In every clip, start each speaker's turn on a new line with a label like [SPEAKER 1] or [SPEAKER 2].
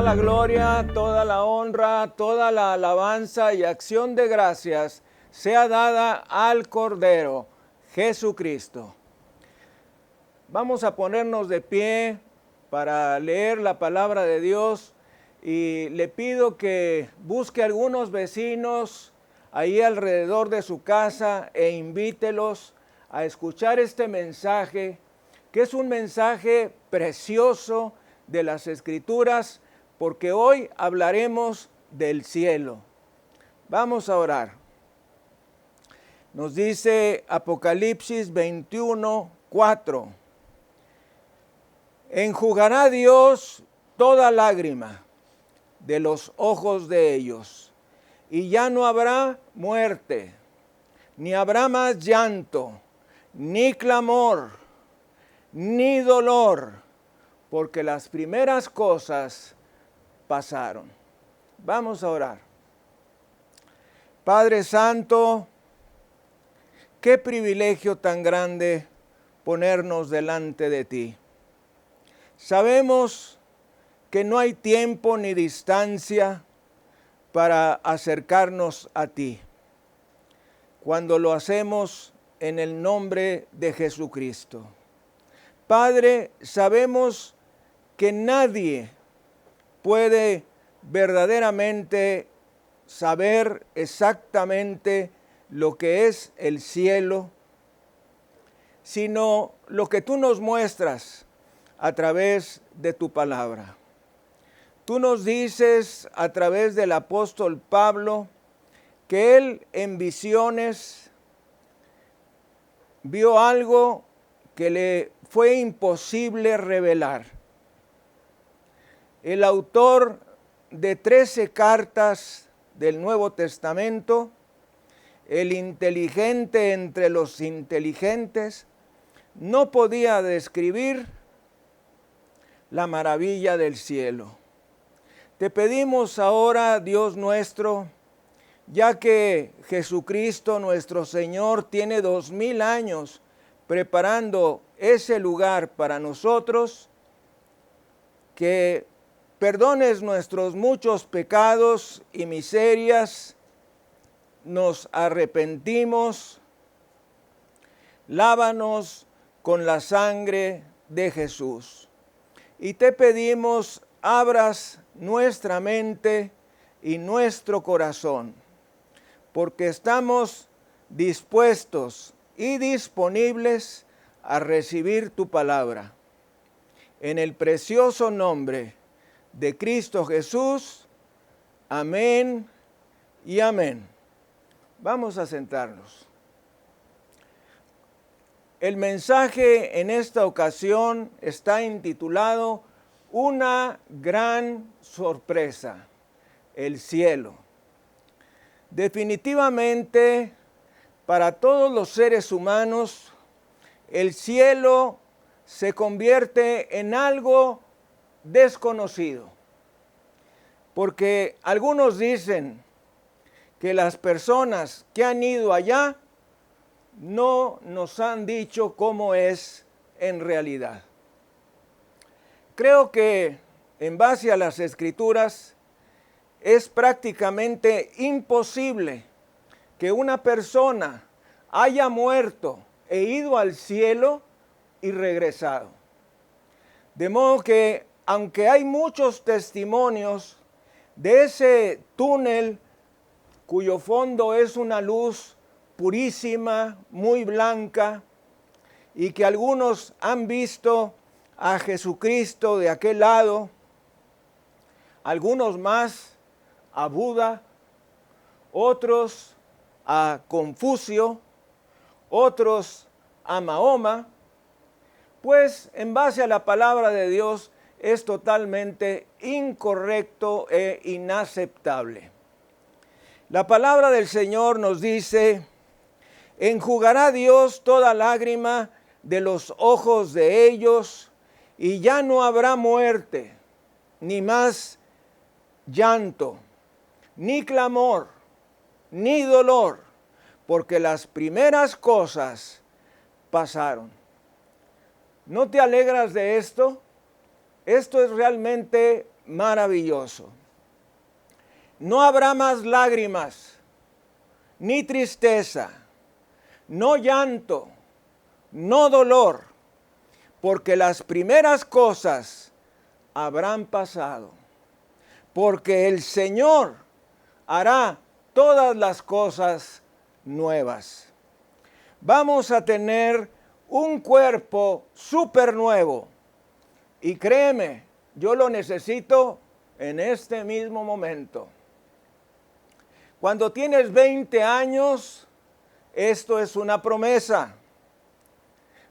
[SPEAKER 1] Toda la gloria, toda la honra, toda la alabanza y acción de gracias sea dada al Cordero, Jesucristo. Vamos a ponernos de pie para leer la palabra de Dios y le pido que busque algunos vecinos ahí alrededor de su casa e invítelos a escuchar este mensaje, que es un mensaje precioso de las Escrituras, porque hoy hablaremos del cielo. Vamos a orar. Nos dice Apocalipsis 21:4. Enjugará Dios toda lágrima de los ojos de ellos, y ya no habrá muerte, ni habrá más llanto, ni clamor, ni dolor, porque las primeras cosas pasaron. Vamos a orar. Padre Santo, qué privilegio tan grande ponernos delante de ti. Sabemos que no hay tiempo ni distancia para acercarnos a ti, cuando lo hacemos en el nombre de Jesucristo. Padre, sabemos que nadie puede verdaderamente saber exactamente lo que es el cielo, sino lo que tú nos muestras a través de tu palabra. Tú nos dices a través del apóstol Pablo que él en visiones vio algo que le fue imposible revelar. El autor de 13 cartas del Nuevo Testamento, el inteligente entre los inteligentes, no podía describir la maravilla del cielo. Te pedimos ahora, Dios nuestro, ya que Jesucristo nuestro Señor tiene 2000 años preparando ese lugar para nosotros, que perdones nuestros muchos pecados y miserias, nos arrepentimos, lávanos con la sangre de Jesús. Y te pedimos, abras nuestra mente y nuestro corazón, porque estamos dispuestos y disponibles a recibir tu palabra. En el precioso nombre de Cristo Jesús, amén y amén. Vamos a sentarnos. El mensaje en esta ocasión está intitulado Una gran sorpresa, el cielo. Definitivamente, para todos los seres humanos, el cielo se convierte en algo desconocido. Porque algunos dicen que las personas que han ido allá no nos han dicho cómo es en realidad. Creo que en base a las Escrituras es prácticamente imposible que una persona haya muerto e ido al cielo y regresado. De modo que, aunque hay muchos testimonios de ese túnel cuyo fondo es una luz purísima, muy blanca, y que algunos han visto a Jesucristo de aquel lado, algunos más a Buda, otros a Confucio, otros a Mahoma, pues en base a la palabra de Dios es totalmente incorrecto e inaceptable. La palabra del Señor nos dice: enjugará Dios toda lágrima de los ojos de ellos, y ya no habrá muerte, ni más llanto, ni clamor, ni dolor, porque las primeras cosas pasaron. ¿No te alegras de esto? Esto es realmente maravilloso. No habrá más lágrimas, ni tristeza, no llanto, no dolor, porque las primeras cosas habrán pasado. Porque el Señor hará todas las cosas nuevas. Vamos a tener un cuerpo súper nuevo. Y créeme, yo lo necesito en este mismo momento. Cuando tienes 20 años, esto es una promesa.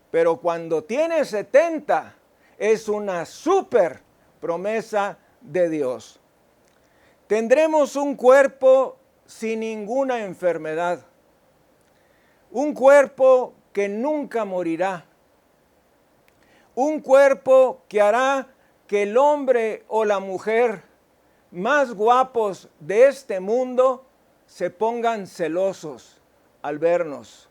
[SPEAKER 1] Pero cuando tienes 70, es una súper promesa de Dios. Tendremos un cuerpo sin ninguna enfermedad. Un cuerpo que nunca morirá. Un cuerpo que hará que el hombre o la mujer más guapos de este mundo se pongan celosos al vernos.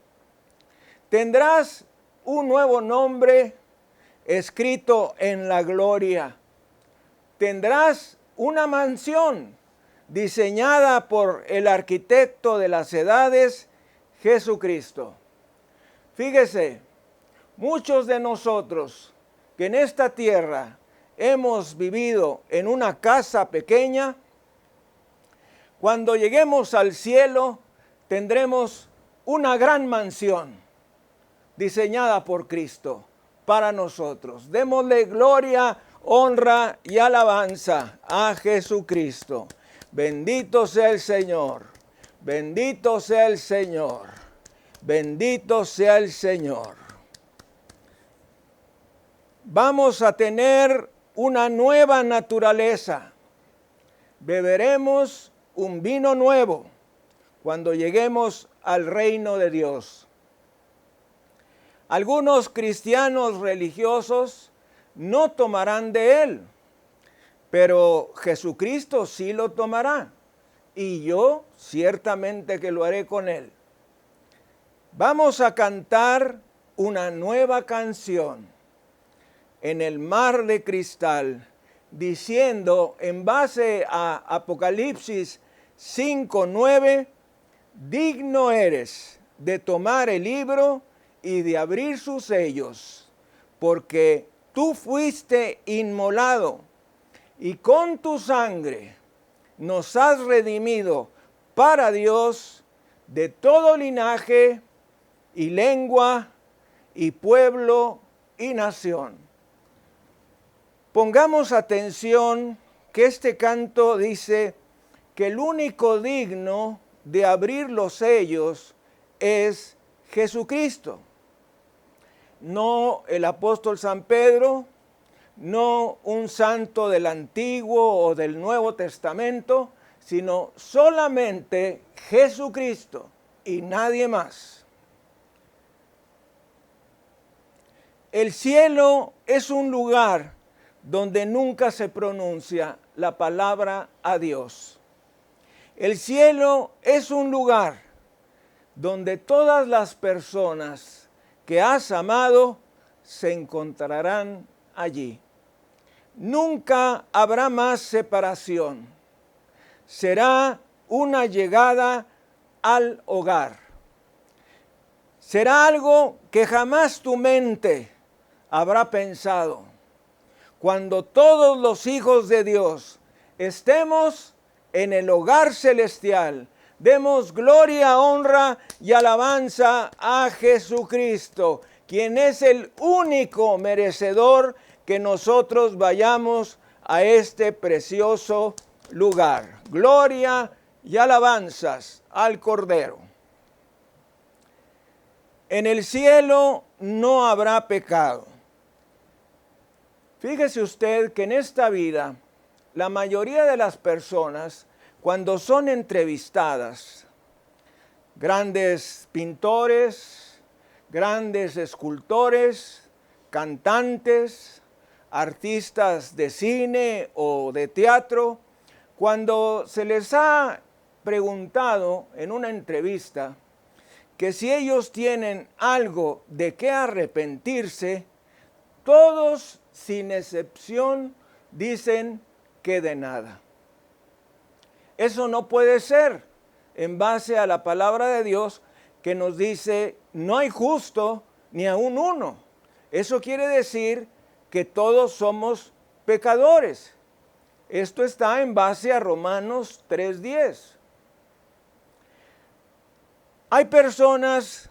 [SPEAKER 1] Tendrás un nuevo nombre escrito en la gloria. Tendrás una mansión diseñada por el arquitecto de las edades, Jesucristo. Fíjese, muchos de nosotros que en esta tierra hemos vivido en una casa pequeña, cuando lleguemos al cielo tendremos una gran mansión diseñada por Cristo para nosotros. Démosle gloria, honra y alabanza a Jesucristo. Bendito sea el Señor, bendito sea el Señor, bendito sea el Señor. Vamos a tener una nueva naturaleza. Beberemos un vino nuevo cuando lleguemos al reino de Dios. Algunos cristianos religiosos no tomarán de él, pero Jesucristo sí lo tomará, y yo ciertamente que lo haré con él. Vamos a cantar una nueva canción en el mar de cristal, diciendo en base a Apocalipsis 5:9, digno eres de tomar el libro y de abrir sus sellos, porque tú fuiste inmolado y con tu sangre nos has redimido para Dios de todo linaje y lengua y pueblo y nación. Pongamos atención que este canto dice que el único digno de abrir los sellos es Jesucristo. No el apóstol San Pedro, no un santo del Antiguo o del Nuevo Testamento, sino solamente Jesucristo y nadie más. El cielo es un lugar donde nunca se pronuncia la palabra a Dios. El cielo es un lugar donde todas las personas que has amado se encontrarán allí. Nunca habrá más separación. Será una llegada al hogar. Será algo que jamás tu mente habrá pensado. Cuando todos los hijos de Dios estemos en el hogar celestial, demos gloria, honra y alabanza a Jesucristo, quien es el único merecedor que nosotros vayamos a este precioso lugar. Gloria y alabanzas al Cordero. En el cielo no habrá pecado. Fíjese usted que en esta vida, la mayoría de las personas, cuando son entrevistadas, grandes pintores, grandes escultores, cantantes, artistas de cine o de teatro, cuando se les ha preguntado en una entrevista que si ellos tienen algo de qué arrepentirse, todos sin excepción, dicen que de nada. Eso no puede ser en base a la palabra de Dios que nos dice, no hay justo ni aun uno. Eso quiere decir que todos somos pecadores. Esto está en base a Romanos 3:10. Hay personas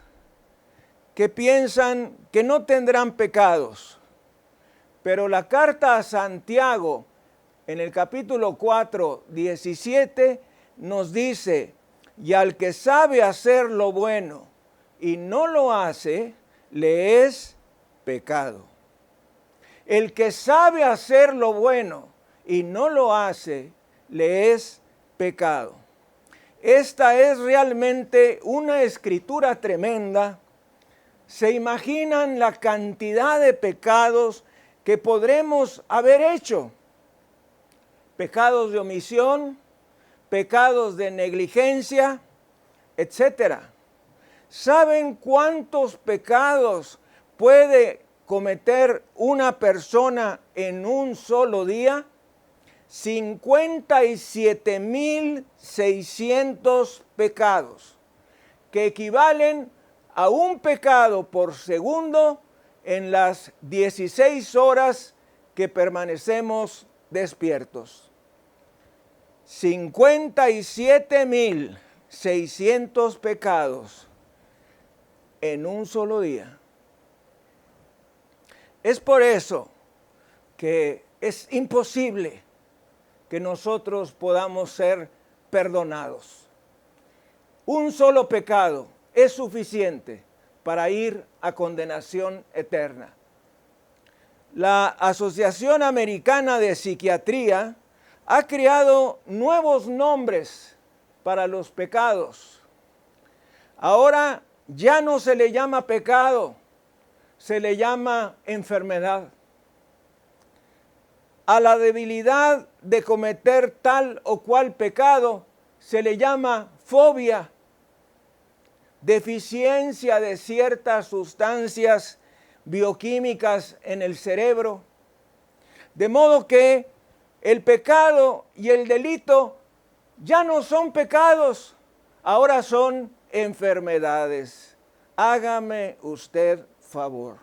[SPEAKER 1] que piensan que no tendrán pecados, pero la carta a Santiago, en el capítulo 4, 17, nos dice, y al que sabe hacer lo bueno y no lo hace, le es pecado. El que sabe hacer lo bueno y no lo hace, le es pecado. Esta es realmente una escritura tremenda. ¿Se imaginan la cantidad de pecados que podremos haber hecho? Pecados de omisión, pecados de negligencia, etcétera. ¿Saben cuántos pecados puede cometer una persona en un solo día? 57,600 pecados, que equivalen a un pecado por segundo en las 16 horas que permanecemos despiertos. 57,600 pecados en un solo día. Es por eso que es imposible que nosotros podamos ser perdonados. Un solo pecado es suficiente para ir a condenación eterna. La Asociación Americana de Psiquiatría ha creado nuevos nombres para los pecados. Ahora ya no se le llama pecado, se le llama enfermedad. A la debilidad de cometer tal o cual pecado se le llama fobia, deficiencia de ciertas sustancias bioquímicas en el cerebro. De modo que el pecado y el delito ya no son pecados, ahora son enfermedades. Hágame usted favor.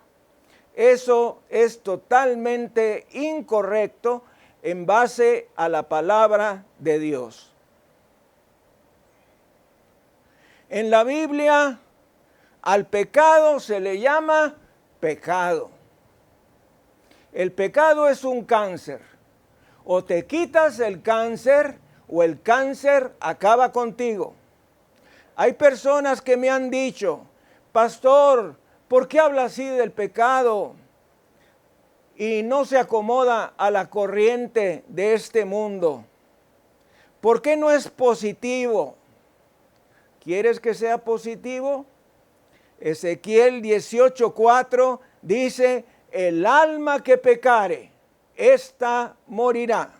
[SPEAKER 1] Eso es totalmente incorrecto en base a la palabra de Dios. En la Biblia, al pecado se le llama pecado. El pecado es un cáncer. O te quitas el cáncer o el cáncer acaba contigo. Hay personas que me han dicho, pastor, ¿por qué habla así del pecado? Y no se acomoda a la corriente de este mundo. ¿Por qué no es positivo? ¿Quieres que sea positivo? Ezequiel 18:4 dice, el alma que pecare, ésta morirá.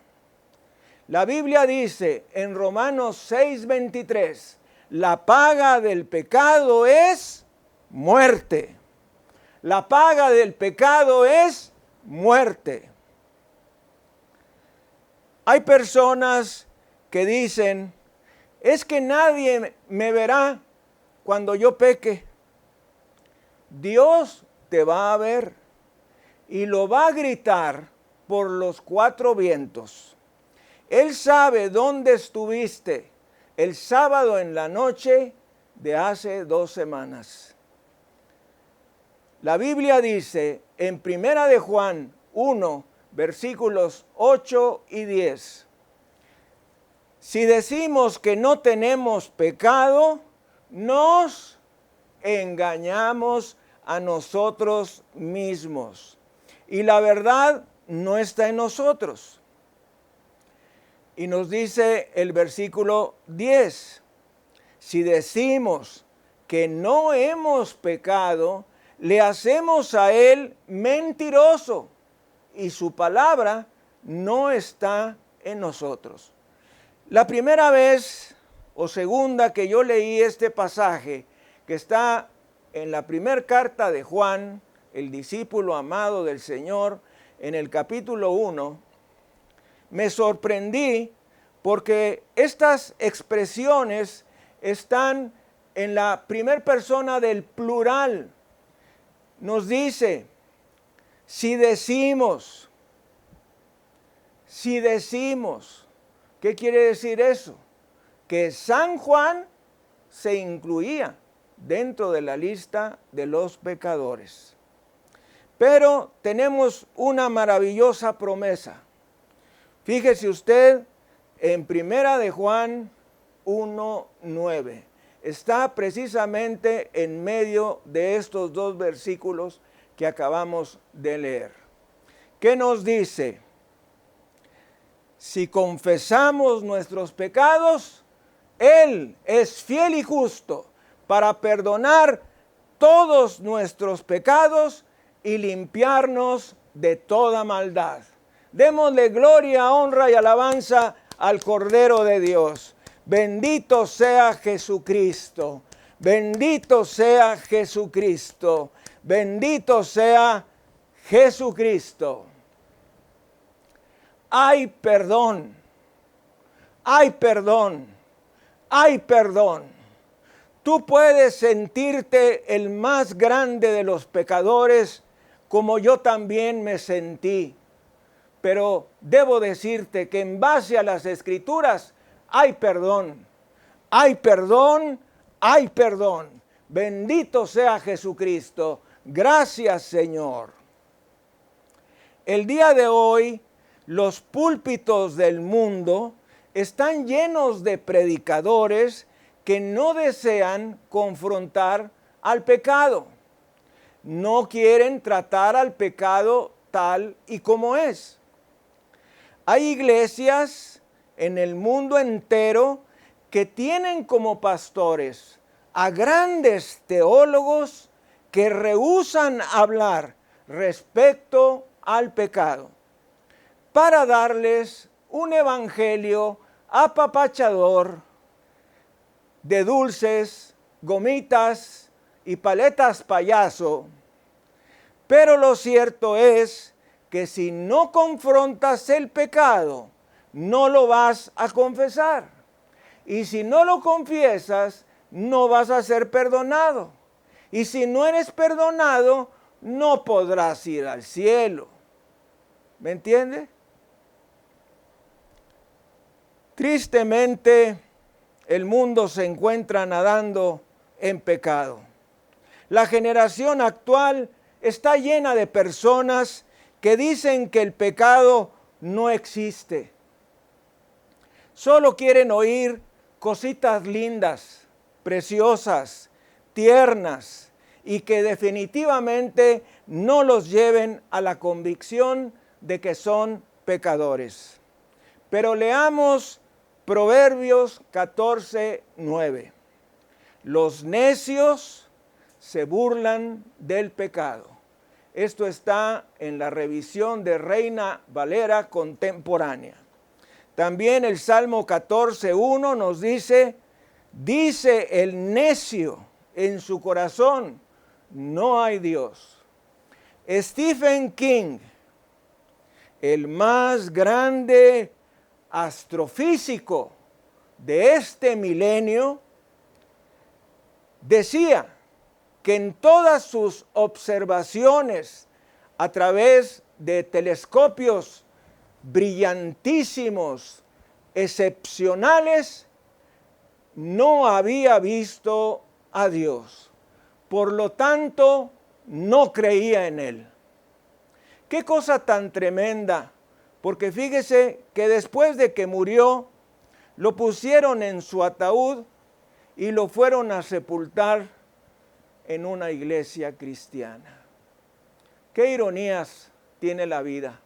[SPEAKER 1] La Biblia dice en Romanos 6:23, la paga del pecado es muerte. La paga del pecado es muerte. Hay personas que dicen, es que nadie me verá cuando yo peque. Dios te va a ver y lo va a gritar por los cuatro vientos. Él sabe dónde estuviste el sábado en la noche de hace 2 semanas. La Biblia dice en 1 de Juan 1, versículos 8 y 10, si decimos que no tenemos pecado, nos engañamos a nosotros mismos y la verdad no está en nosotros. Y nos dice el versículo 10, si decimos que no hemos pecado, le hacemos a él mentiroso y su palabra no está en nosotros. La primera vez o segunda que yo leí este pasaje, que está en la primera carta de Juan, el discípulo amado del Señor, en el capítulo 1, me sorprendí porque estas expresiones están en la primera persona del plural. Nos dice, si decimos, ¿qué quiere decir eso? Que San Juan se incluía dentro de la lista de los pecadores. Pero tenemos una maravillosa promesa. Fíjese usted en Primera de Juan 1:9. Está precisamente en medio de estos dos versículos que acabamos de leer. ¿Qué nos dice? Si confesamos nuestros pecados, Él es fiel y justo para perdonar todos nuestros pecados y limpiarnos de toda maldad. Démosle gloria, honra y alabanza al Cordero de Dios. Bendito sea Jesucristo, bendito sea Jesucristo, bendito sea Jesucristo. Hay perdón, hay perdón, hay perdón. Tú puedes sentirte el más grande de los pecadores, como yo también me sentí. Pero debo decirte que en base a las Escrituras hay perdón, hay perdón, hay perdón. Bendito sea Jesucristo. Gracias, Señor. El día de hoy, los púlpitos del mundo están llenos de predicadores que no desean confrontar al pecado. No quieren tratar al pecado tal y como es. Hay iglesias en el mundo entero que tienen como pastores a grandes teólogos que rehúsan hablar respecto al pecado, para darles un evangelio apapachador de dulces, gomitas y paletas payaso. Pero lo cierto es que si no confrontas el pecado, no lo vas a confesar. Y si no lo confiesas, no vas a ser perdonado. Y si no eres perdonado, no podrás ir al cielo. ¿Me entiende? Tristemente, el mundo se encuentra nadando en pecado. La generación actual está llena de personas que dicen que el pecado no existe. Solo quieren oír cositas lindas, preciosas, tiernas, y que definitivamente no los lleven a la convicción de que son pecadores. Pero leamos Proverbios 14:9. Los necios se burlan del pecado. Esto está en la revisión de Reina Valera contemporánea. También el Salmo 14:1 nos dice el necio en su corazón, no hay Dios. Stephen King, el más grande astrofísico de este milenio, decía que en todas sus observaciones a través de telescopios brillantísimos, excepcionales, no había visto a Dios. Por lo tanto, no creía en Él. Qué cosa tan tremenda, porque fíjese que después de que murió, lo pusieron en su ataúd y lo fueron a sepultar en una iglesia cristiana. Qué ironías tiene la vida.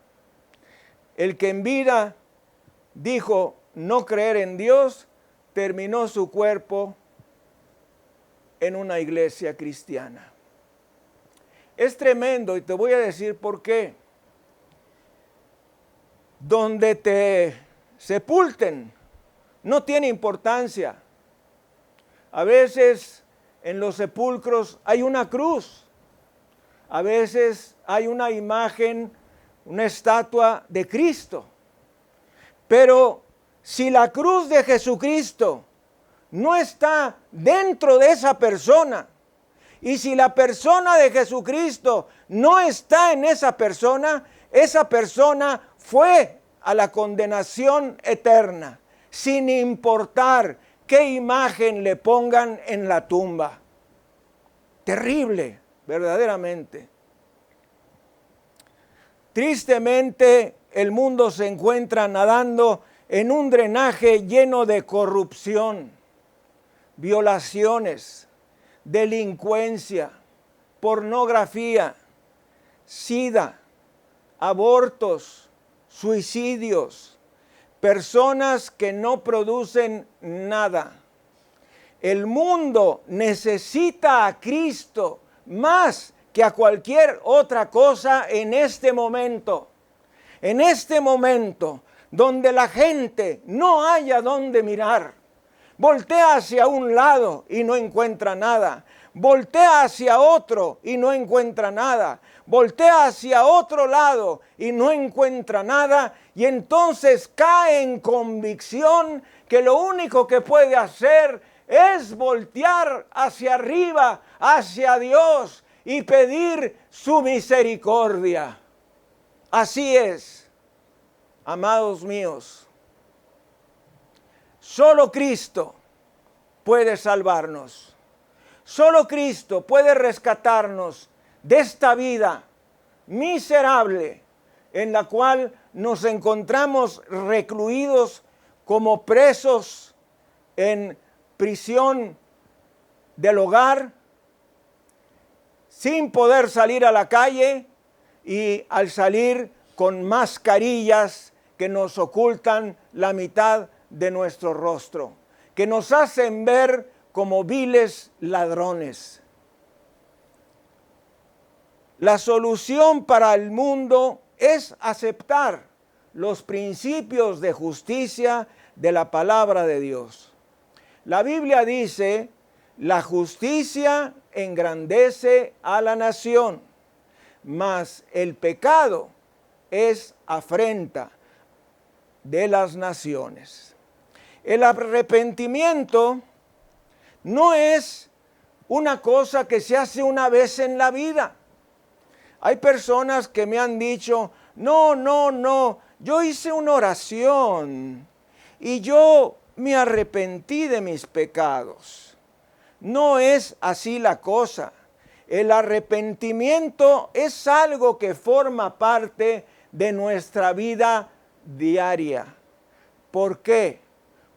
[SPEAKER 1] El que en vida dijo no creer en Dios, terminó su cuerpo en una iglesia cristiana. Es tremendo y te voy a decir por qué. Donde te sepulten no tiene importancia. A veces en los sepulcros hay una cruz. A veces hay una imagen una estatua de Cristo. Pero si la cruz de Jesucristo no está dentro de esa persona, y si la persona de Jesucristo no está en esa persona fue a la condenación eterna, sin importar qué imagen le pongan en la tumba. Terrible, verdaderamente. Tristemente, el mundo se encuentra nadando en un drenaje lleno de corrupción, violaciones, delincuencia, pornografía, SIDA, abortos, suicidios, personas que no producen nada. El mundo necesita a Cristo más que a cualquier otra cosa en este momento. En este momento, donde la gente no haya dónde mirar, voltea hacia un lado y no encuentra nada. Voltea hacia otro y no encuentra nada. Voltea hacia otro lado y no encuentra nada. Y entonces cae en convicción que lo único que puede hacer es voltear hacia arriba, hacia Dios y pedir su misericordia. Así es, amados míos. Solo Cristo puede salvarnos. Solo Cristo puede rescatarnos de esta vida miserable en la cual nos encontramos recluidos como presos en prisión del hogar, sin poder salir a la calle y al salir con mascarillas que nos ocultan la mitad de nuestro rostro, que nos hacen ver como viles ladrones. La solución para el mundo es aceptar los principios de justicia de la palabra de Dios. La Biblia dice, la justicia engrandece a la nación, mas el pecado es afrenta de las naciones. El arrepentimiento no es una cosa que se hace una vez en la vida. Hay personas que me han dicho, no, yo hice una oración y yo me arrepentí de mis pecados. No es así la cosa. El arrepentimiento es algo que forma parte de nuestra vida diaria. ¿Por qué?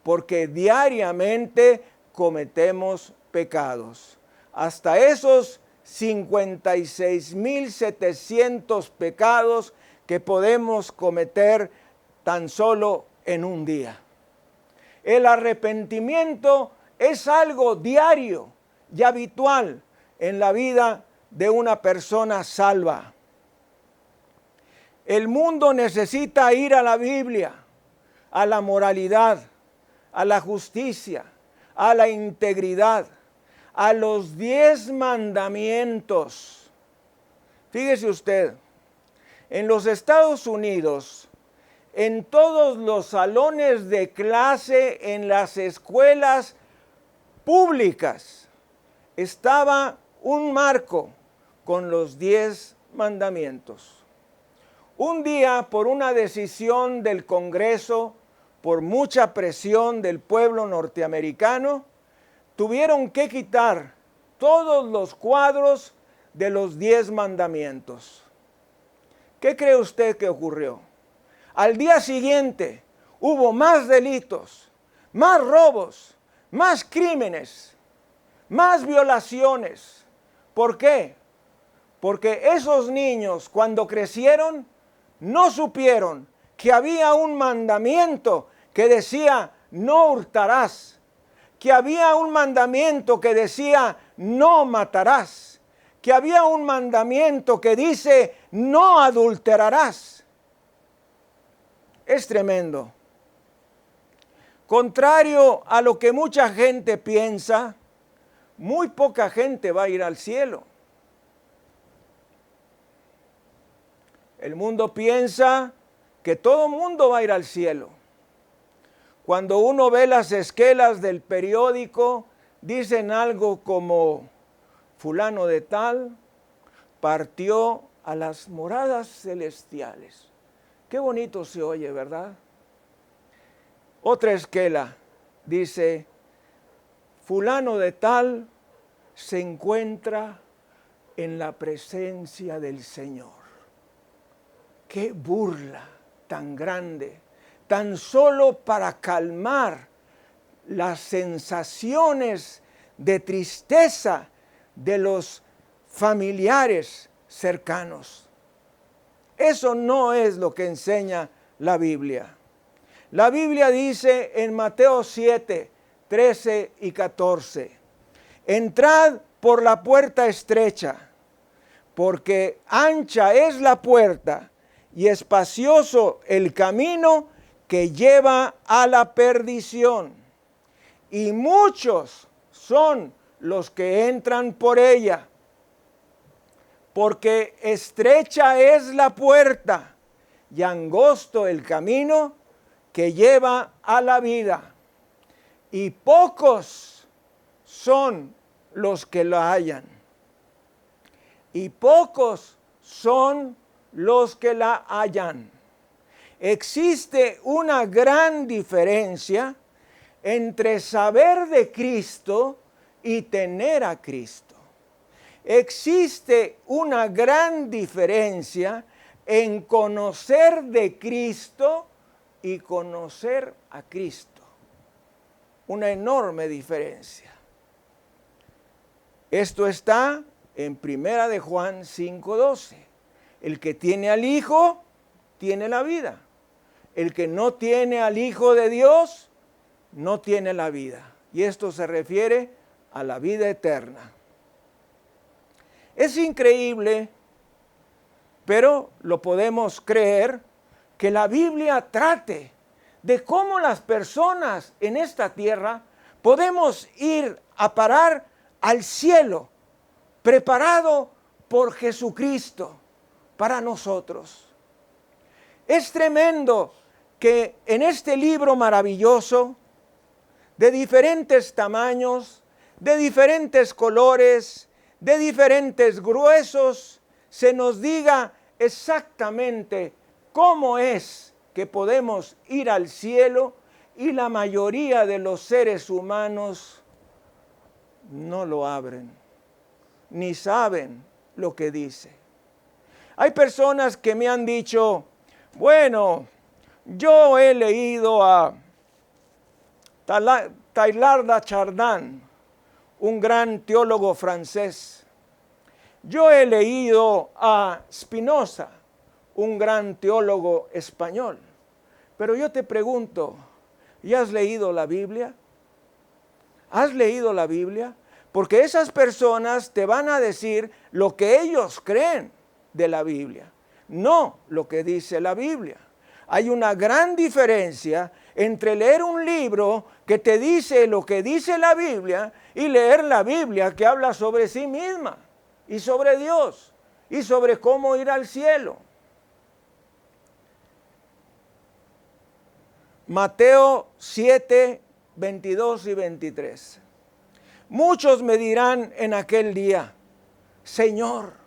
[SPEAKER 1] Porque diariamente cometemos pecados. Hasta esos 56,700 pecados que podemos cometer tan solo en un día. El arrepentimiento es algo diario y habitual en la vida de una persona salva. El mundo necesita ir a la Biblia, a la moralidad, a la justicia, a la integridad, a los 10 mandamientos. Fíjese usted, en los Estados Unidos, en todos los salones de clase, en las escuelas públicas, estaba un marco con los 10 mandamientos. Un día, por una decisión del Congreso, por mucha presión del pueblo norteamericano, tuvieron que quitar todos los cuadros de los 10 mandamientos. ¿Qué cree usted que ocurrió? Al día siguiente hubo más delitos, más robos, más crímenes, más violaciones. ¿Por qué? Porque esos niños, cuando crecieron, no supieron que había un mandamiento que decía no hurtarás, que había un mandamiento que decía no matarás, que había un mandamiento que dice no adulterarás. Es tremendo. Contrario a lo que mucha gente piensa, muy poca gente va a ir al cielo. El mundo piensa que todo mundo va a ir al cielo. Cuando uno ve las esquelas del periódico, dicen algo como fulano de tal partió a las moradas celestiales. Qué bonito se oye, ¿verdad? Otra esquela dice, fulano de tal se encuentra en la presencia del Señor. Qué burla tan grande, tan solo para calmar las sensaciones de tristeza de los familiares cercanos. Eso no es lo que enseña la Biblia. La Biblia dice en Mateo 7, 13 y 14, entrad por la puerta estrecha, porque ancha es la puerta y espacioso el camino que lleva a la perdición, y muchos son los que entran por ella, porque estrecha es la puerta y angosto el camino que lleva a la vida, y pocos son los que la hallan. Y pocos son los que la hallan. Existe una gran diferencia entre saber de Cristo y tener a Cristo. Existe una gran diferencia en conocer de Cristo y conocer a Cristo. Una enorme diferencia. Esto está en 1 de Juan 5:12. El que tiene al Hijo, tiene la vida. El que no tiene al Hijo de Dios, no tiene la vida. Y esto se refiere a la vida eterna. Es increíble, pero lo podemos creer, que la Biblia trate de cómo las personas en esta tierra podemos ir a parar al cielo, preparado por Jesucristo para nosotros. Es tremendo que en este libro maravilloso, de diferentes tamaños, de diferentes colores, de diferentes gruesos, se nos diga exactamente cómo es que podemos ir al cielo, y la mayoría de los seres humanos no lo abren, ni saben lo que dice. Hay personas que me han dicho, bueno, yo he leído a Teilhard de Chardin, un gran teólogo francés. Yo he leído a Spinoza, un gran teólogo español. Pero yo te pregunto, ¿ya has leído la Biblia? ¿Has leído la Biblia? Porque esas personas te van a decir lo que ellos creen de la Biblia, no lo que dice la Biblia. Hay una gran diferencia entre leer un libro que te dice lo que dice la Biblia y leer la Biblia que habla sobre sí misma y sobre Dios y sobre cómo ir al cielo. Mateo 7, 22 y 23. Muchos me dirán en aquel día, Señor,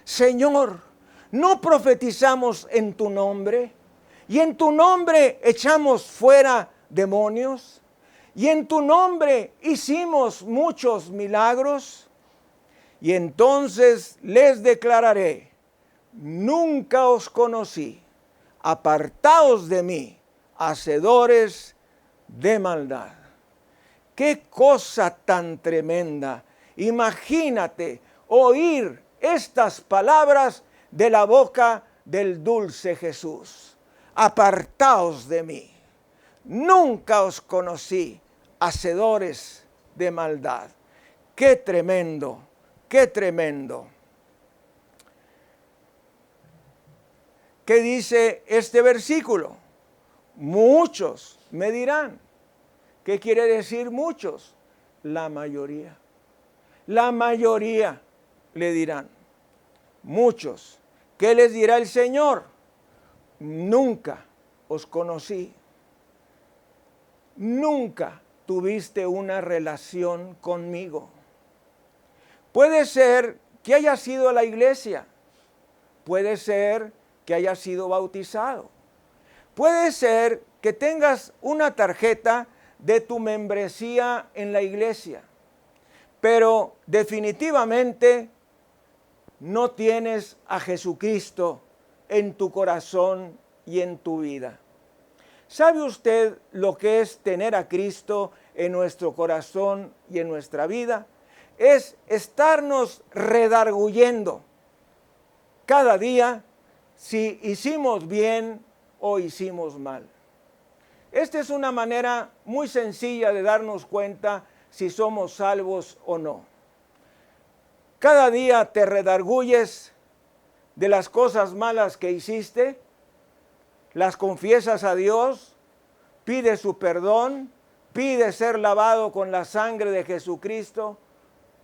[SPEAKER 1] Señor, ¿no profetizamos en tu nombre? ¿Y en tu nombre echamos fuera demonios? ¿Y en tu nombre hicimos muchos milagros? Y entonces les declararé, nunca os conocí, apartaos de mí, hacedores de maldad. ¡Qué cosa tan tremenda! Imagínate oír estas palabras de la boca del dulce Jesús. Apartaos de mí, nunca os conocí, hacedores de maldad. ¡Qué tremendo! ¡Qué tremendo! ¿Qué dice este versículo? Muchos me dirán. ¿Qué quiere decir muchos? La mayoría. La mayoría le dirán. Muchos. ¿qué les dirá el Señor? Nunca os conocí. Nunca tuviste una relación conmigo. Puede ser que haya sido a la iglesia. Puede ser que haya sido bautizado. Puede ser que tengas una tarjeta de tu membresía en la iglesia. Pero definitivamente no tienes a Jesucristo en tu corazón y en tu vida. ¿Sabe usted lo que es tener a Cristo en nuestro corazón y en nuestra vida? Es estarnos redarguyendo cada día si hicimos bien o hicimos mal. Esta es una manera muy sencilla de darnos cuenta si somos salvos o no. Cada día te redarguyes de las cosas malas que hiciste, las confiesas a Dios, pides su perdón, pides ser lavado con la sangre de Jesucristo.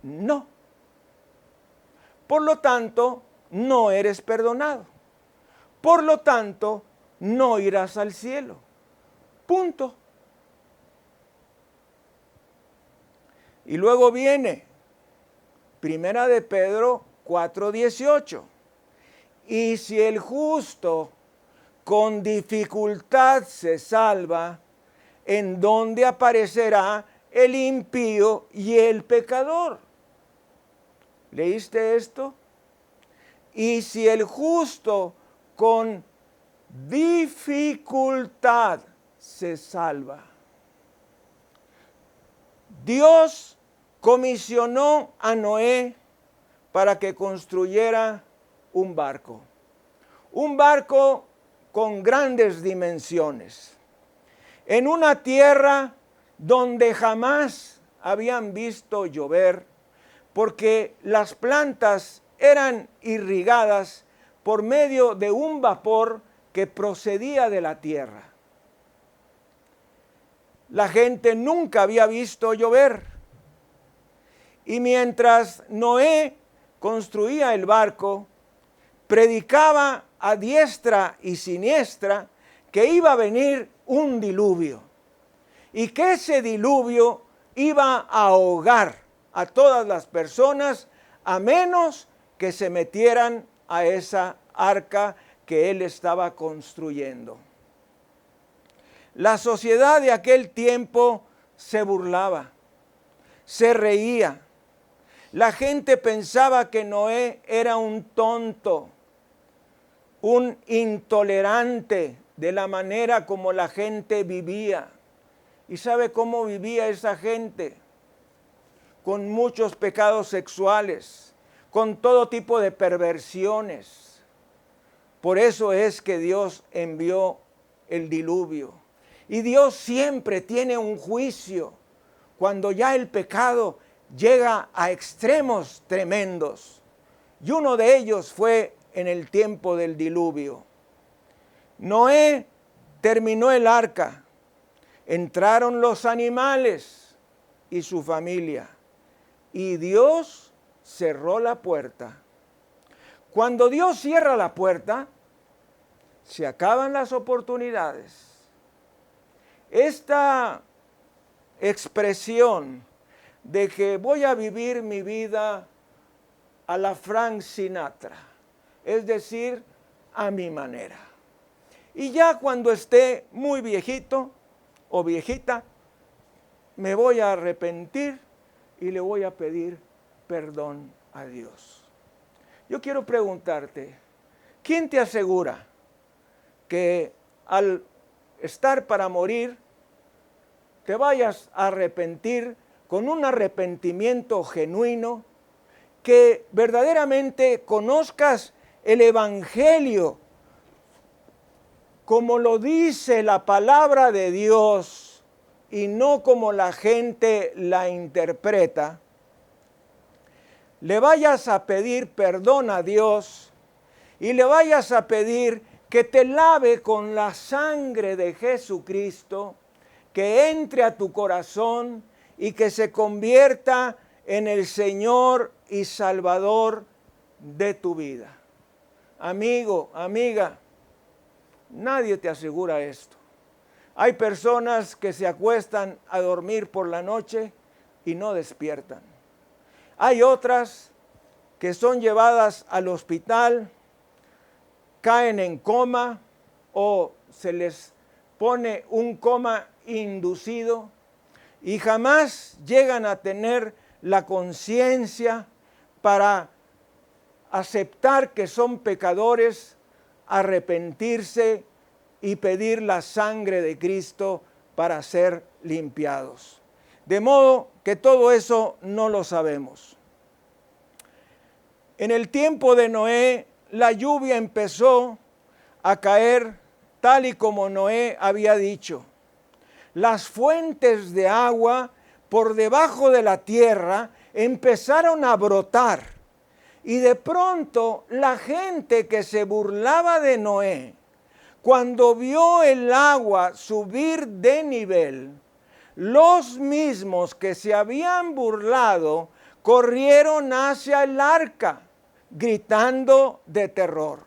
[SPEAKER 1] No. Por lo tanto, no eres perdonado. Por lo tanto, no irás al cielo. Punto. Y luego viene Primera de Pedro 4:18. Y si el justo con dificultad se salva, ¿en dónde aparecerá el impío y el pecador? ¿Leíste esto? Y si el justo con dificultad se salva. Dios comisionó a Noé para que construyera un barco con grandes dimensiones, en una tierra donde jamás habían visto llover, porque las plantas eran irrigadas por medio de un vapor que procedía de la tierra. La gente nunca había visto llover. Y mientras Noé construía el barco, predicaba a diestra y siniestra que iba a venir un diluvio y que ese diluvio iba a ahogar a todas las personas a menos que se metieran a esa arca que él estaba construyendo. La sociedad de aquel tiempo se burlaba, se reía. La gente pensaba que Noé era un tonto, un intolerante de la manera como la gente vivía. ¿Y sabe cómo vivía esa gente? Con muchos pecados sexuales, con todo tipo de perversiones. Por eso es que Dios envió el diluvio. Y Dios siempre tiene un juicio cuando ya el pecado llega a extremos tremendos. Y uno de ellos fue en el tiempo del diluvio. Noé terminó el arca, entraron los animales y su familia, y Dios cerró la puerta. Cuando Dios cierra la puerta, se acaban las oportunidades. Esta expresión de que voy a vivir mi vida a la Frank Sinatra, es decir, a mi manera. Y ya cuando esté muy viejito o viejita, me voy a arrepentir y le voy a pedir perdón a Dios. Yo quiero preguntarte, ¿quién te asegura que al estar para morir te vayas a arrepentir con un arrepentimiento genuino, que verdaderamente conozcas el Evangelio como lo dice la palabra de Dios y no como la gente la interpreta? Le vayas a pedir perdón a Dios y le vayas a pedir que te lave con la sangre de Jesucristo, que entre a tu corazón y que se convierta en el Señor y Salvador de tu vida. amigo, amiga, nadie te asegura esto. Hay personas que se acuestan a dormir por la noche y no despiertan. Hay otras que son llevadas al hospital, caen en coma o se les pone un coma inducido y jamás llegan a tener la conciencia para aceptar que son pecadores, arrepentirse y pedir la sangre de Cristo para ser limpiados. De modo que todo eso no lo sabemos. En el tiempo de Noé, la lluvia empezó a caer tal y como Noé había dicho. Las fuentes de agua por debajo de la tierra empezaron a brotar. Y de pronto la gente que se burlaba de Noé, cuando vio el agua subir de nivel, los mismos que se habían burlado corrieron hacia el arca, gritando de terror.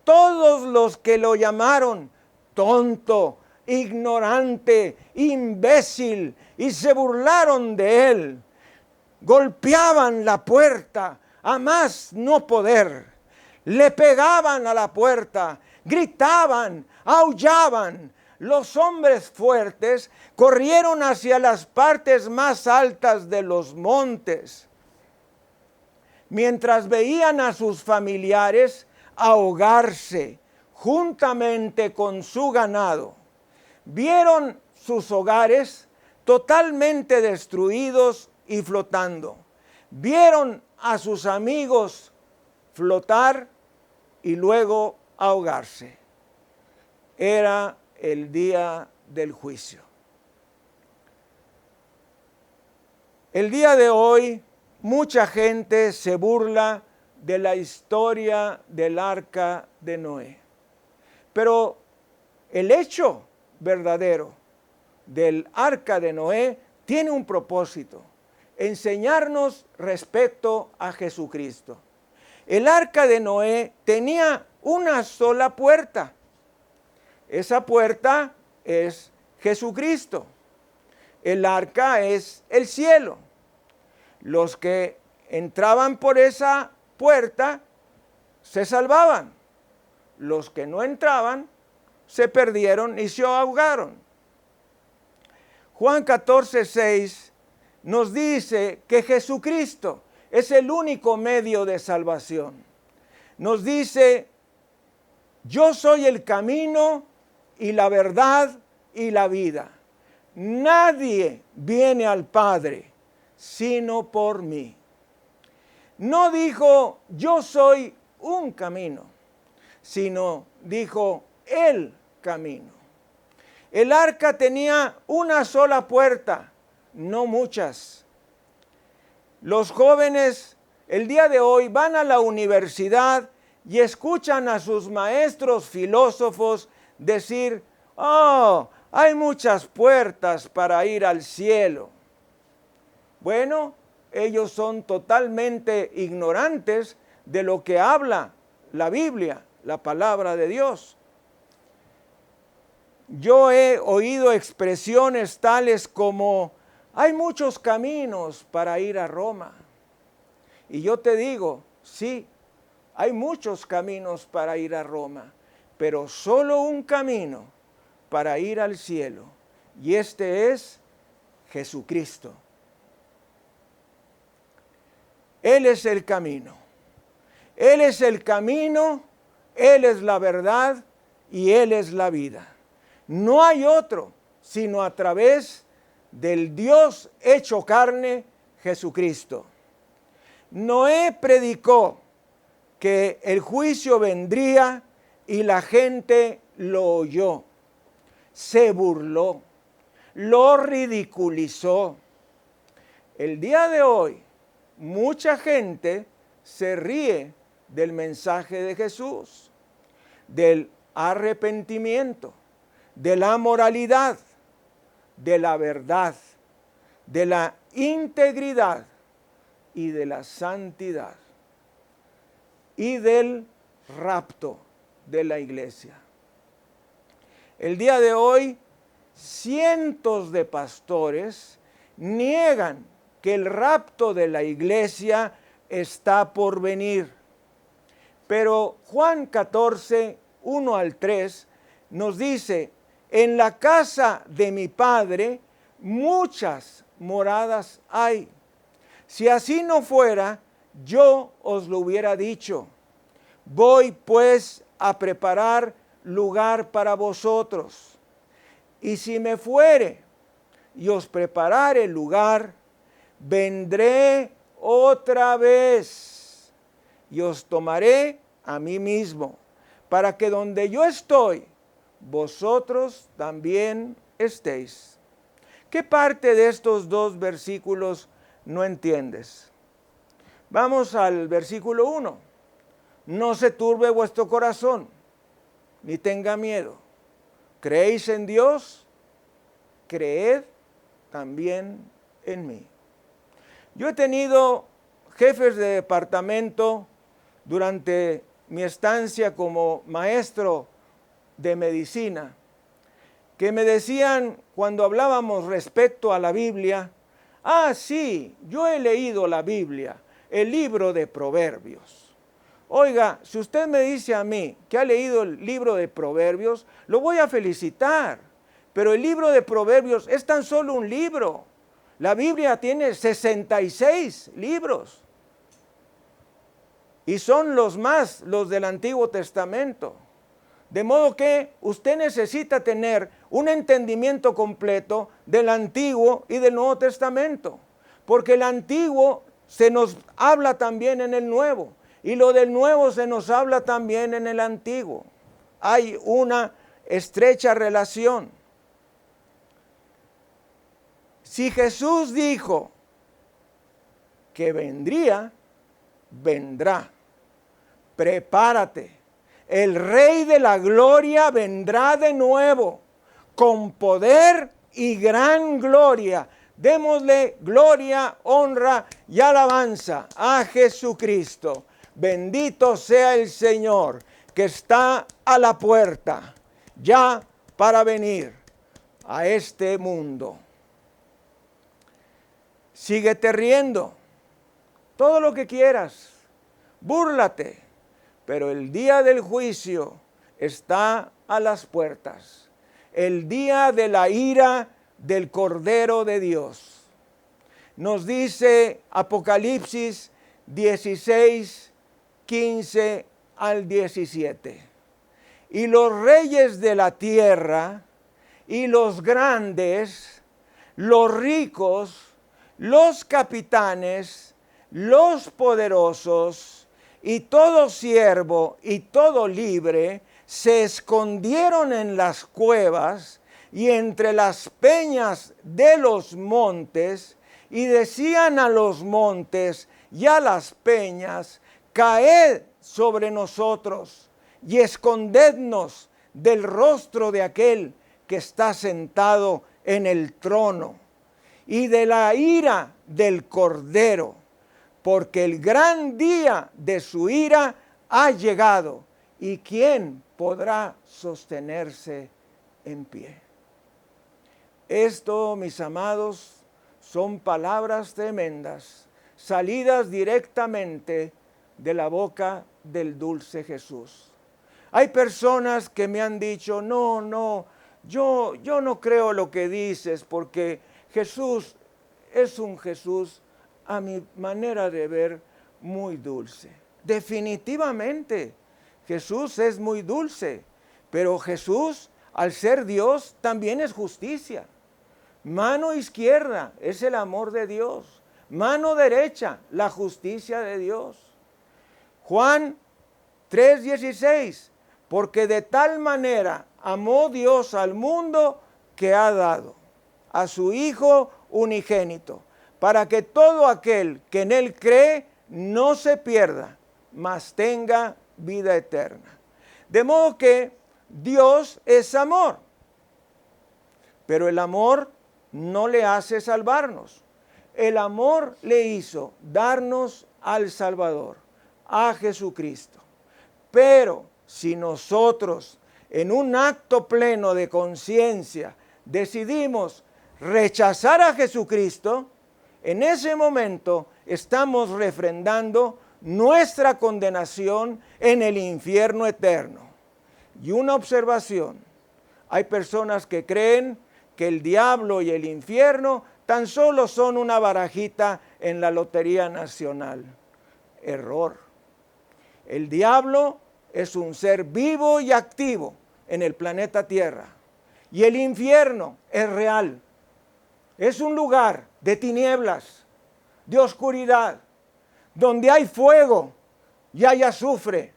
[SPEAKER 1] Todos los que lo llamaron tonto, ignorante, imbécil, y se burlaron de él, golpeaban la puerta a más no poder, le pegaban a la puerta, gritaban, aullaban. Los hombres fuertes corrieron hacia las partes más altas de los montes, mientras veían a sus familiares ahogarse juntamente con su ganado. Vieron sus hogares totalmente destruidos y flotando. Vieron a sus amigos flotar y luego ahogarse. Era el día del juicio. El día de hoy, mucha gente se burla de la historia del arca de Noé. Pero el hecho verdadero del arca de Noé tiene un propósito: enseñarnos respecto a Jesucristo. El arca de Noé tenía una sola puerta. Esa puerta es Jesucristo. El arca es el cielo. Los que entraban por esa puerta se salvaban. Los que no entraban se perdieron y se ahogaron. Juan 14:6 nos dice que Jesucristo es el único medio de salvación. Nos dice: yo soy el camino y la verdad y la vida. Nadie viene al Padre sino por mí. No dijo yo soy un camino, sino dijo el camino. El arca tenía una sola puerta, no muchas. Los jóvenes el día de hoy van a la universidad y escuchan a sus maestros filósofos decir: oh, hay muchas puertas para ir al cielo. Bueno, ellos son totalmente ignorantes de lo que habla la Biblia, la palabra de Dios. Yo he oído expresiones tales como: hay muchos caminos para ir a Roma. Y yo te digo, sí, hay muchos caminos para ir a Roma, pero solo un camino para ir al cielo, y este es Jesucristo. Él es el camino. Él es el camino, Él es la verdad y Él es la vida. No hay otro sino a través del Dios hecho carne, Jesucristo. Noé predicó que el juicio vendría y la gente lo oyó. Se burló, lo ridiculizó. El día de hoy, mucha gente se ríe del mensaje de Jesús, del arrepentimiento, de la moralidad, de la verdad, de la integridad y de la santidad y del rapto de la iglesia. El día de hoy, cientos de pastores niegan que el rapto de la iglesia está por venir. Pero Juan 14, 1 al 3, nos dice: en la casa de mi Padre muchas moradas hay. Si así no fuera, yo os lo hubiera dicho. Voy pues a preparar lugar para vosotros. Y si me fuere y os preparare lugar, vendré otra vez y os tomaré a mí mismo, para que donde yo estoy, vosotros también estéis. ¿Qué parte de estos dos versículos no entiendes? Vamos al versículo 1. No se turbe vuestro corazón, ni tenga miedo. ¿Creéis en Dios? Creed también en mí. Yo he tenido jefes de departamento durante mi estancia como maestro de medicina, que me decían cuando hablábamos respecto a la Biblia: ah, sí, yo he leído la Biblia, el libro de Proverbios. Oiga, si usted me dice a mí que ha leído el libro de Proverbios, lo voy a felicitar, pero el libro de Proverbios es tan solo un libro. La Biblia tiene 66 libros y son los del Antiguo Testamento. De modo que usted necesita tener un entendimiento completo del Antiguo y del Nuevo Testamento, porque el Antiguo se nos habla también en el Nuevo, y lo del Nuevo se nos habla también en el Antiguo. Hay una estrecha relación. Si Jesús dijo que vendría, vendrá. Prepárate. El Rey de la Gloria vendrá de nuevo, con poder y gran gloria. Démosle gloria, honra y alabanza a Jesucristo. Bendito sea el Señor, que está a la puerta, ya para venir a este mundo. Síguete riendo, todo lo que quieras, búrlate, pero el día del juicio está a las puertas, el día de la ira del Cordero de Dios. Nos dice Apocalipsis 16, 15 al 17. Y los reyes de la tierra, y los grandes, los ricos, los capitanes, los poderosos, y todo siervo y todo libre, se escondieron en las cuevas y entre las peñas de los montes, y decían a los montes y a las peñas: caed sobre nosotros y escondednos del rostro de aquel que está sentado en el trono y de la ira del Cordero, porque el gran día de su ira ha llegado, y ¿quién podrá sostenerse en pie? Esto, mis amados, son palabras tremendas, salidas directamente de la boca del dulce Jesús. Hay personas que me han dicho: no, yo no creo lo que dices, porque Jesús es un Jesús, a mi manera de ver, muy dulce. Definitivamente, Jesús es muy dulce, pero Jesús, al ser Dios, también es justicia. Mano izquierda es el amor de Dios, mano derecha, la justicia de Dios. Juan 3:16, porque de tal manera amó Dios al mundo que ha dado a su Hijo unigénito, para que todo aquel que en Él cree no se pierda, mas tenga vida eterna. De modo que Dios es amor, pero el amor no le hace salvarnos. El amor le hizo darnos al Salvador, a Jesucristo. Pero si nosotros en un acto pleno de conciencia decidimos rechazar a Jesucristo, en ese momento estamos refrendando nuestra condenación en el infierno eterno. Y una observación, hay personas que creen que el diablo y el infierno tan solo son una barajita en la Lotería Nacional. Error. El diablo es un ser vivo y activo en el planeta Tierra. Y el infierno es real. Es un lugar de tinieblas, de oscuridad, donde hay fuego y hay azufre,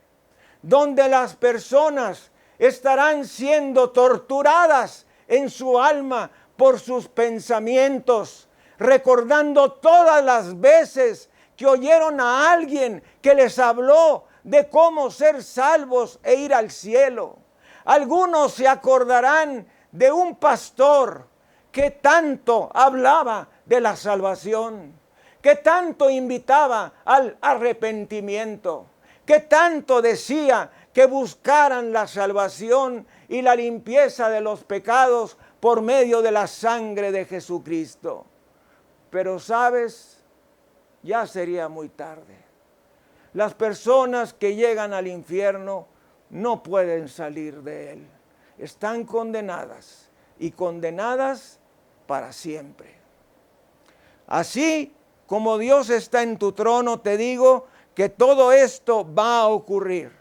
[SPEAKER 1] donde las personas estarán siendo torturadas en su alma por sus pensamientos, recordando todas las veces que oyeron a alguien que les habló de cómo ser salvos e ir al cielo. Algunos se acordarán de un pastor que tanto hablaba de la salvación, que tanto invitaba al arrepentimiento, que tanto decía que buscaran la salvación y la limpieza de los pecados por medio de la sangre de Jesucristo. Pero sabes, ya sería muy tarde. Las personas que llegan al infierno no pueden salir de él. Están condenadas y condenadas para siempre. Así como Dios está en tu trono, te digo que todo esto va a ocurrir.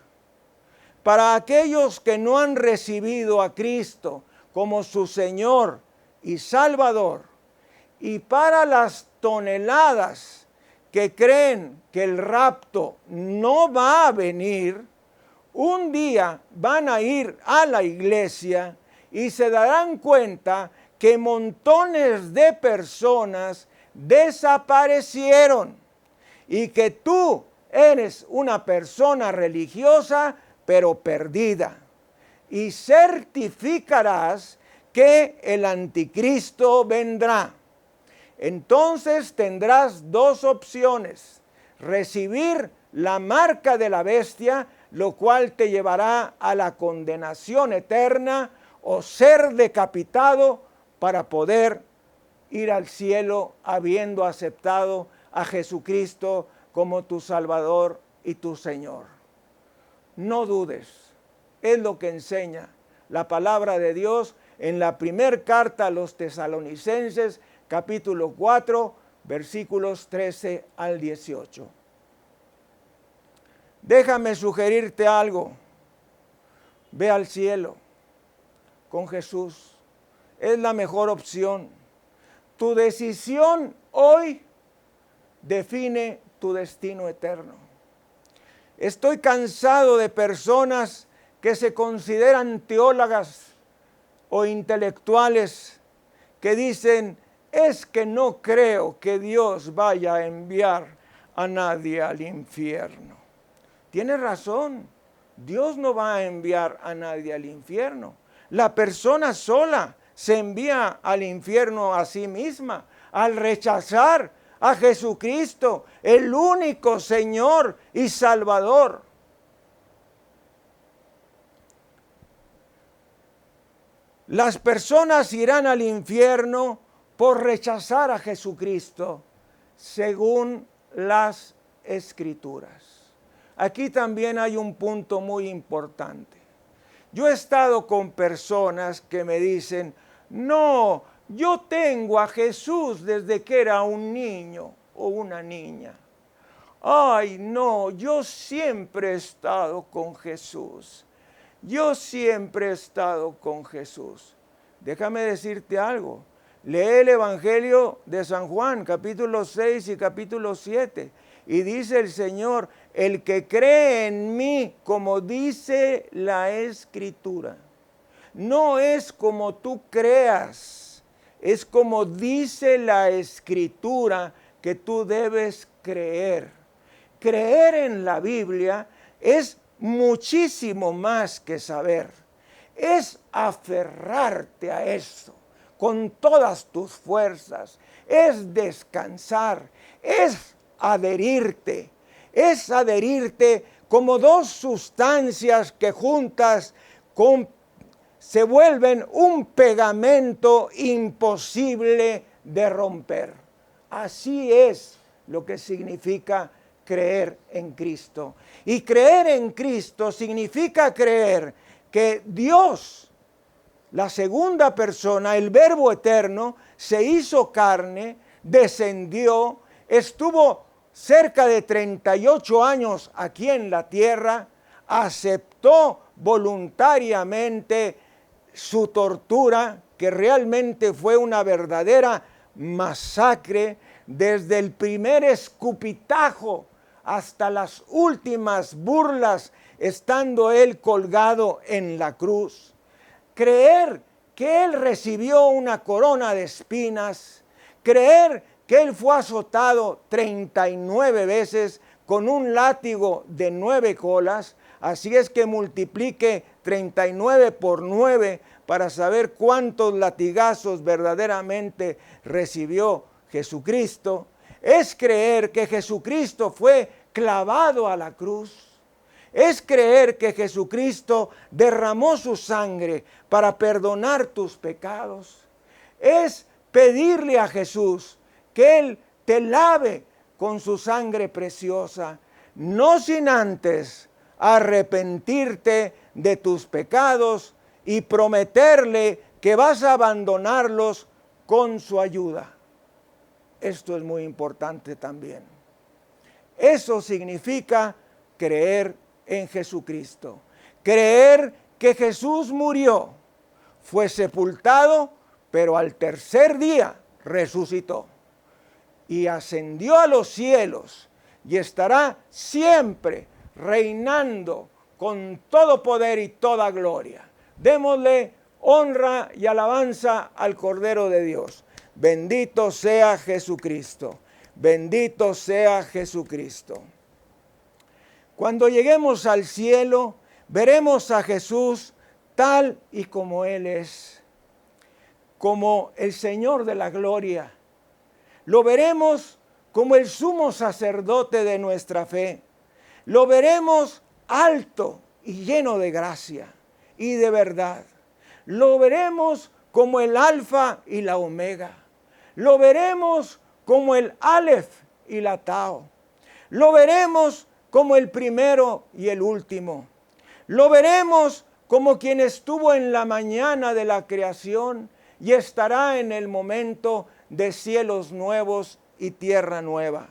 [SPEAKER 1] Para aquellos que no han recibido a Cristo como su Señor y Salvador, y para las toneladas que creen que el rapto no va a venir, un día van a ir a la iglesia y se darán cuenta que montones de personas desaparecieron y que tú eres una persona religiosa pero perdida, y certificarás que el anticristo vendrá. Entonces tendrás dos opciones: recibir la marca de la bestia, lo cual te llevará a la condenación eterna, o ser decapitado para poder ir al cielo habiendo aceptado a Jesucristo como tu Salvador y tu Señor. No dudes, es lo que enseña la palabra de Dios en la primera carta a los Tesalonicenses, capítulo 4, versículos 13 al 18. Déjame sugerirte algo. Ve al cielo con Jesús. Es la mejor opción. Tu decisión hoy define tu destino eterno. Estoy cansado de personas que se consideran teólogas o intelectuales que dicen: es que no creo que Dios vaya a enviar a nadie al infierno. Tienes razón, Dios no va a enviar a nadie al infierno. La persona sola se envía al infierno a sí misma al rechazar a Jesucristo, el único Señor y Salvador. Las personas irán al infierno por rechazar a Jesucristo, según las Escrituras. Aquí también hay un punto muy importante. Yo he estado con personas que me dicen: no, yo tengo a Jesús desde que era un niño o una niña. Ay, no, yo siempre he estado con Jesús. Yo siempre he estado con Jesús. Déjame decirte algo. Lee el Evangelio de San Juan, capítulo 6 y capítulo 7. Y dice el Señor: el que cree en mí, como dice la Escritura. No es como tú creas, es como dice la Escritura que tú debes creer. Creer en la Biblia es muchísimo más que saber. Es aferrarte a eso con todas tus fuerzas. Es descansar, es adherirte como dos sustancias que juntas se vuelven un pegamento imposible de romper. Así es lo que significa creer en Cristo. Y creer en Cristo significa creer que Dios, la segunda persona, el Verbo eterno, se hizo carne, descendió, estuvo cerca de 38 años aquí en la tierra, aceptó voluntariamente su tortura, que realmente fue una verdadera masacre, desde el primer escupitajo hasta las últimas burlas, estando él colgado en la cruz. Creer que él recibió una corona de espinas, creer que él fue azotado 39 veces con un látigo de 9 colas, así es que multiplique 39 por 9 para saber cuántos latigazos verdaderamente recibió Jesucristo. Es creer que Jesucristo fue clavado a la cruz. Es creer que Jesucristo derramó su sangre para perdonar tus pecados. Es pedirle a Jesús que Él te lave con su sangre preciosa, no sin antes arrepentirte de tus pecados y prometerle que vas a abandonarlos con su ayuda. Esto es muy importante también. Eso significa creer en Jesucristo. Creer que Jesús murió, fue sepultado, pero al tercer día resucitó y ascendió a los cielos y estará siempre reinando con todo poder y toda gloria. Démosle honra y alabanza al Cordero de Dios. Bendito sea Jesucristo. Bendito sea Jesucristo. Cuando lleguemos al cielo, veremos a Jesús tal y como Él es, como el Señor de la gloria. Lo veremos como el sumo sacerdote de nuestra fe. Lo veremos alto y lleno de gracia y de verdad. Lo veremos como el alfa y la omega. Lo veremos como el Aleph y la Tao. Lo veremos como el primero y el último. Lo veremos como quien estuvo en la mañana de la creación y estará en el momento de cielos nuevos y tierra nueva.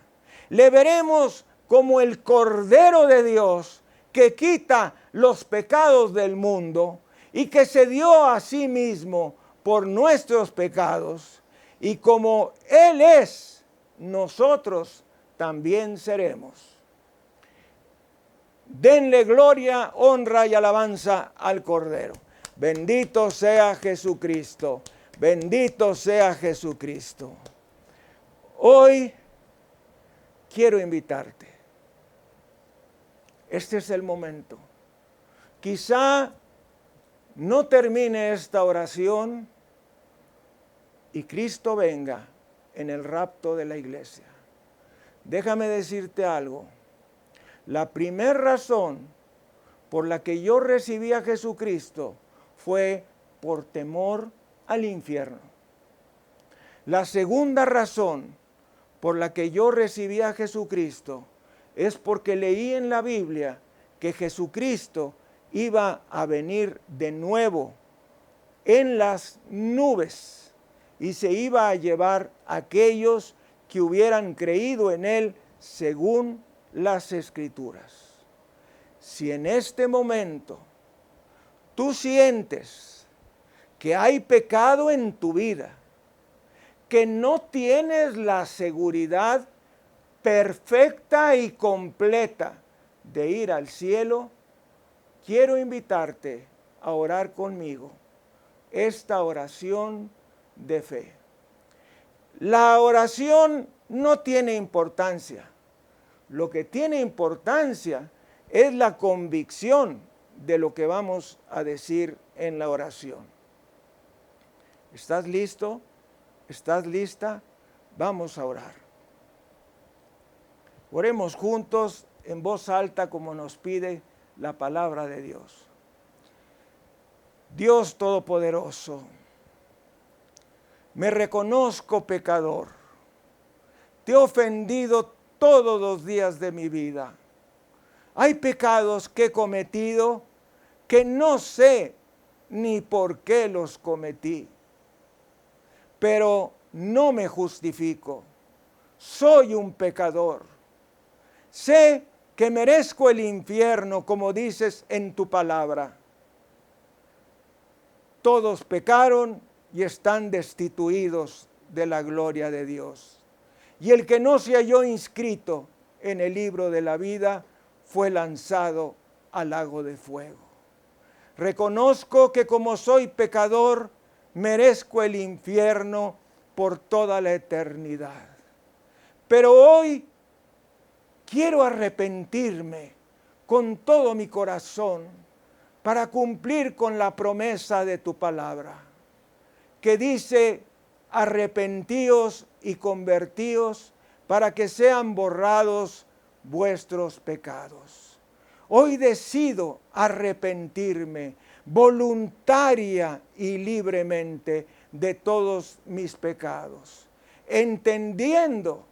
[SPEAKER 1] Le veremos como el Cordero de Dios que quita los pecados del mundo y que se dio a sí mismo por nuestros pecados. Y como Él es, nosotros también seremos. Denle gloria, honra y alabanza al Cordero. Bendito sea Jesucristo. Bendito sea Jesucristo. Hoy quiero invitarte. Este es el momento. Quizá no termine esta oración y Cristo venga en el rapto de la iglesia. Déjame decirte algo. La primera razón por la que yo recibí a Jesucristo fue por temor al infierno. La segunda razón por la que yo recibí a Jesucristo es porque leí en la Biblia que Jesucristo iba a venir de nuevo en las nubes y se iba a llevar a aquellos que hubieran creído en Él según las Escrituras. Si en este momento tú sientes que hay pecado en tu vida, que no tienes la seguridad perfecta y completa de ir al cielo, quiero invitarte a orar conmigo esta oración de fe. La oración no tiene importancia. Lo que tiene importancia es la convicción de lo que vamos a decir en la oración. ¿Estás listo? ¿Estás lista? Vamos a orar. Oremos juntos en voz alta como nos pide la palabra de Dios. Dios Todopoderoso, me reconozco pecador. Te he ofendido todos los días de mi vida. Hay pecados que he cometido que no sé ni por qué los cometí. Pero no me justifico. Soy un pecador. Sé que merezco el infierno, como dices en tu palabra. Todos pecaron y están destituidos de la gloria de Dios. Y el que no se halló inscrito en el libro de la vida fue lanzado al lago de fuego. Reconozco que como soy pecador, merezco el infierno por toda la eternidad. Pero hoy quiero arrepentirme con todo mi corazón para cumplir con la promesa de tu palabra, que dice: arrepentíos y convertíos para que sean borrados vuestros pecados. Hoy decido arrepentirme voluntaria y libremente de todos mis pecados, entendiendo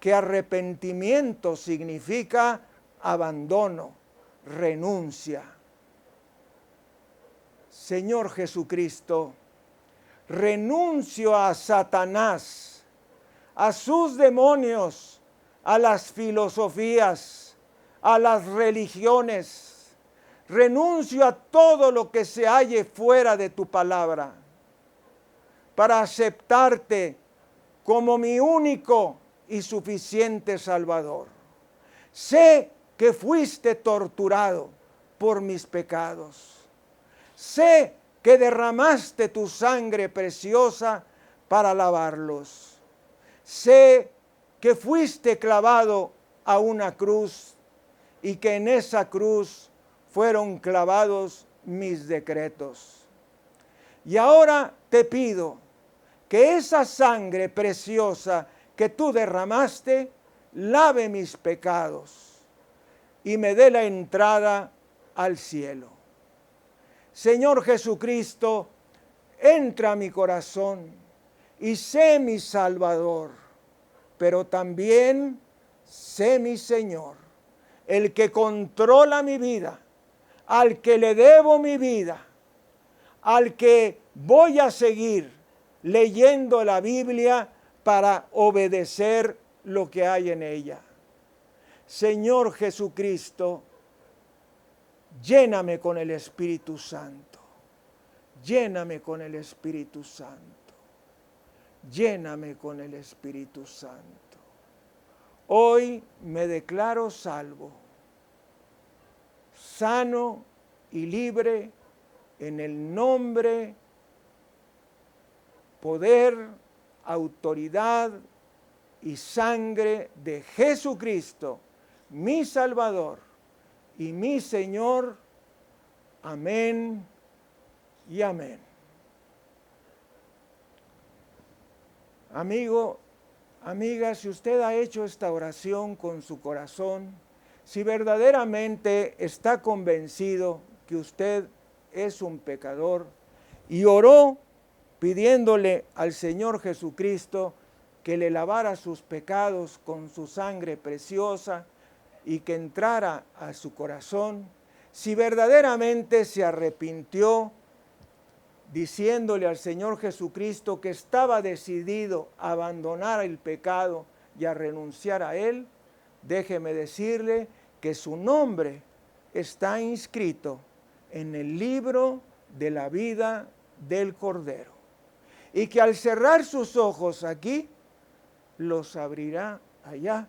[SPEAKER 1] que arrepentimiento significa abandono, renuncia. Señor Jesucristo, renuncio a Satanás, a sus demonios, a las filosofías, a las religiones. Renuncio a todo lo que se halle fuera de tu palabra para aceptarte como mi único y suficiente Salvador. Sé que fuiste torturado por mis pecados. Sé que derramaste tu sangre preciosa para lavarlos. Sé que fuiste clavado a una cruz y que en esa cruz fueron clavados mis decretos. Y ahora te pido que esa sangre preciosa que tú derramaste lave mis pecados y me dé la entrada al cielo. Señor Jesucristo, entra a mi corazón y sé mi Salvador, pero también sé mi Señor, el que controla mi vida, al que le debo mi vida, al que voy a seguir leyendo la Biblia para obedecer lo que hay en ella. Señor Jesucristo, lléname con el Espíritu Santo. Lléname con el Espíritu Santo. Lléname con el Espíritu Santo. Hoy me declaro salvo, sano y libre en el nombre, poder, autoridad y sangre de Jesucristo, mi Salvador y mi Señor. Amén y amén. Amigo, amiga, si usted ha hecho esta oración con su corazón, si verdaderamente está convencido que usted es un pecador y oró pidiéndole al Señor Jesucristo que le lavara sus pecados con su sangre preciosa y que entrara a su corazón, si verdaderamente se arrepintió diciéndole al Señor Jesucristo que estaba decidido a abandonar el pecado y a renunciar a él, déjeme decirle que su nombre está inscrito en el libro de la vida del Cordero. Y que al cerrar sus ojos aquí, los abrirá allá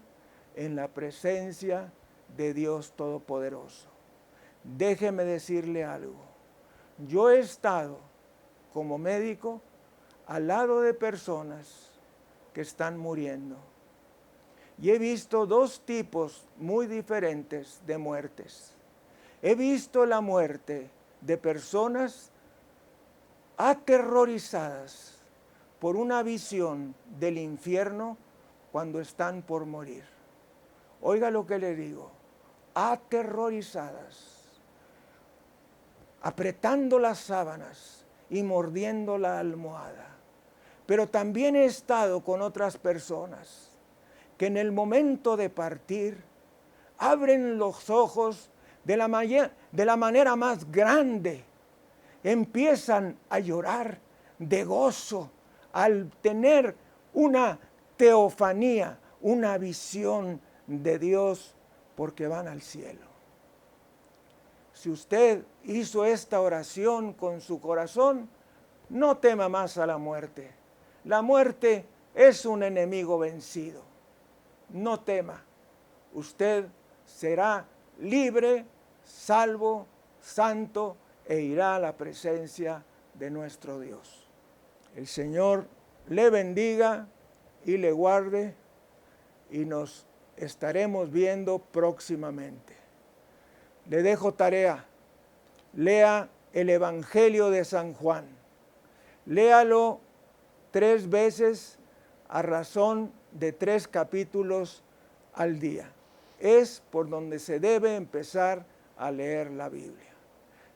[SPEAKER 1] en la presencia de Dios Todopoderoso. Déjeme decirle algo. Yo he estado como médico al lado de personas que están muriendo. Y he visto dos tipos muy diferentes de muertes. He visto la muerte de personas aterrorizadas por una visión del infierno cuando están por morir. Oiga lo que le digo, aterrorizadas, apretando las sábanas y mordiendo la almohada. Pero también he estado con otras personas que en el momento de partir abren los ojos de la manera más grande, empiezan a llorar de gozo al tener una teofanía, una visión de Dios, porque van al cielo. Si usted hizo esta oración con su corazón, no tema más a la muerte. La muerte es un enemigo vencido. No tema. Usted será libre, salvo, santo e irá a la presencia de nuestro Dios. El Señor le bendiga y le guarde y nos estaremos viendo próximamente. Le dejo tarea. Lea el Evangelio de San Juan. Léalo 3 veces a razón de 3 capítulos al día. Es por donde se debe empezar a leer la Biblia.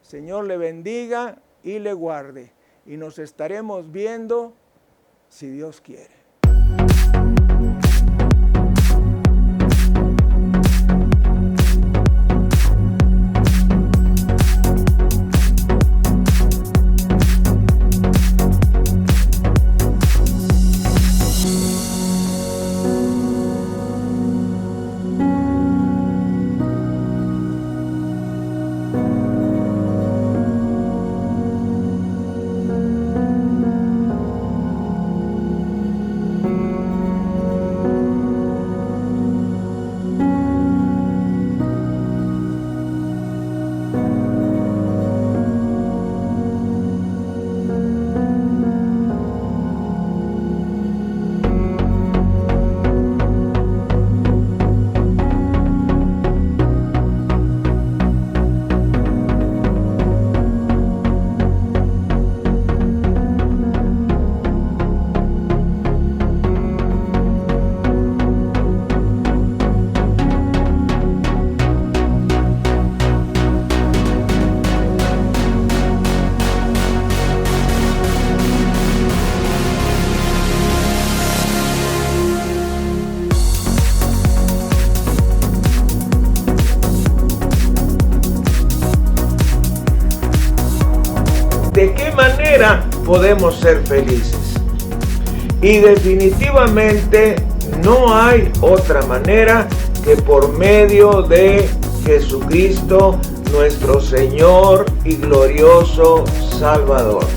[SPEAKER 1] Señor le bendiga y le guarde. Y nos estaremos viendo si Dios quiere. ¿De qué manera podemos ser felices? Y definitivamente no hay otra manera que por medio de Jesucristo, nuestro Señor y glorioso Salvador.